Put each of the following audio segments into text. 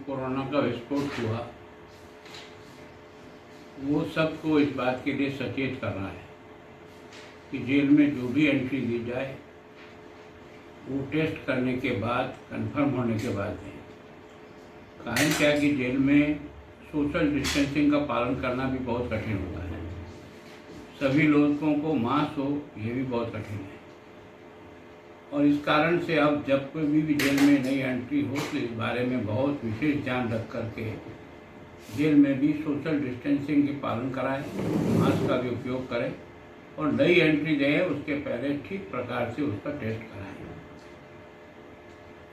Corona का विस्फोट हुआ वो सबको इस बात के लिए सचेत कर रहा है कि जेल में जो भी एंट्री दी जाए वो टेस्ट करने के बाद कंफर्म होने के बाद दें। कारण क्या कि जेल में सोशल डिस्टेंसिंग का पालन करना भी बहुत कठिन होता है। सभी लोगों को मास्क हो ये भी बहुत कठिन है और इस कारण से अब जब कोई भी जेल में नई एंट्री हो तो इस बारे में बहुत विशेष ध्यान रख करके जेल में भी सोशल डिस्टेंसिंग के पालन कराएं, मास्क का भी उपयोग करें और नई एंट्री दें उसके पहले ठीक प्रकार से उसका टेस्ट कराएं।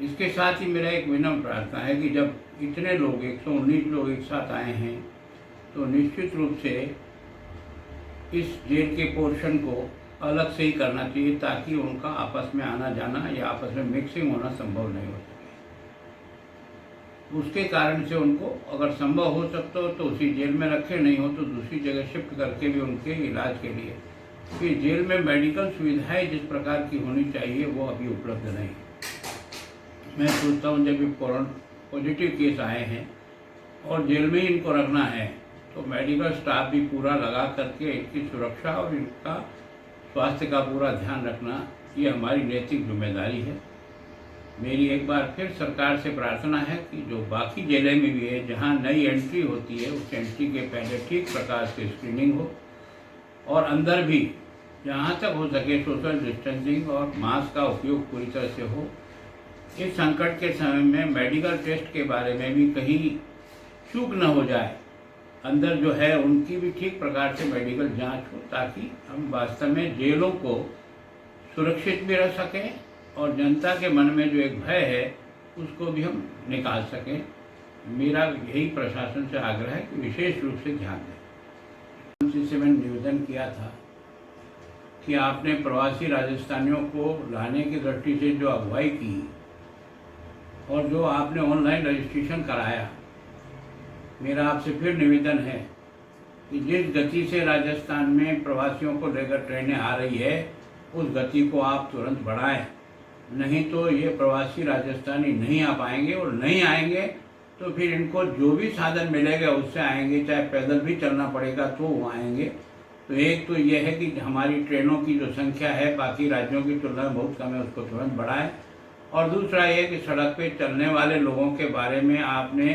इसके साथ ही मेरा एक विनम्र प्रार्थना है कि जब इतने लोग 119 लोग एक साथ आए हैं तो निश्चित रूप से इस जेल के पोर्शन को अलग से ही करना चाहिए ताकि उनका आपस में आना जाना या आपस में मिक्सिंग होना संभव नहीं हो सके। उसके कारण से उनको अगर संभव हो सकता हो तो उसी जेल में रखे, नहीं हो तो दूसरी जगह शिफ्ट करके भी उनके इलाज के लिए, फिर जेल में मेडिकल सुविधाएं जिस प्रकार की होनी चाहिए वो अभी उपलब्ध नहीं। मैं सोचता हूँ जब ये कोरोना पॉजिटिव केस आए हैं और जेल में ही इनको रखना है तो मेडिकल स्टाफ भी पूरा लगा करके इनकी सुरक्षा और इनका स्वास्थ्य का पूरा ध्यान रखना ये हमारी नैतिक जिम्मेदारी है। मेरी एक बार फिर सरकार से प्रार्थना है कि जो बाकी जेलें में भी है जहाँ नई एंट्री होती है उस एंट्री के पहले ठीक प्रकार से स्क्रीनिंग हो और अंदर भी जहाँ तक हो सके सोशल डिस्टेंसिंग और मास्क का उपयोग पूरी तरह से हो। इस संकट के समय में मेडिकल टेस्ट के बारे में भी कहीं चूक न हो जाए, अंदर जो है उनकी भी ठीक प्रकार से मेडिकल जांच हो ताकि हम वास्तव में जेलों को सुरक्षित भी रह सकें और जनता के मन में जो एक भय है उसको भी हम निकाल सकें। मेरा यही प्रशासन से आग्रह है कि विशेष रूप से ध्यान दें। उनसे मैंने निवेदन किया था कि आपने प्रवासी राजस्थानियों को लाने की दृष्टि से जो अगुवाई की और जो आपने ऑनलाइन रजिस्ट्रेशन कराया, मेरा आपसे फिर निवेदन है कि जिस गति से राजस्थान में प्रवासियों को लेकर ट्रेनें आ रही है उस गति को आप तुरंत बढ़ाएं, नहीं तो ये प्रवासी राजस्थानी नहीं आ पाएंगे और नहीं आएंगे तो फिर इनको जो भी साधन मिलेगा उससे आएंगे, चाहे पैदल भी चलना पड़ेगा तो वो आएंगे। तो एक तो ये है कि हमारी ट्रेनों की जो संख्या है बाकी राज्यों की तुलना में बहुत कम है, उसको तुरंत बढ़ाएं। और दूसरा ये कि सड़क पे चलने वाले लोगों के बारे में आपने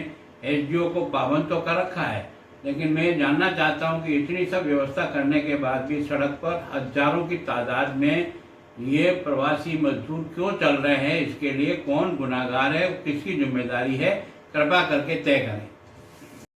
एसडीओ को पाबंद तो कर रखा है, लेकिन मैं जानना चाहता हूं कि इतनी सब व्यवस्था करने के बाद भी सड़क पर हजारों की तादाद में ये प्रवासी मजदूर क्यों चल रहे हैं, इसके लिए कौन गुनाहगार है, किसकी जिम्मेदारी है, कृपा करके तय करें।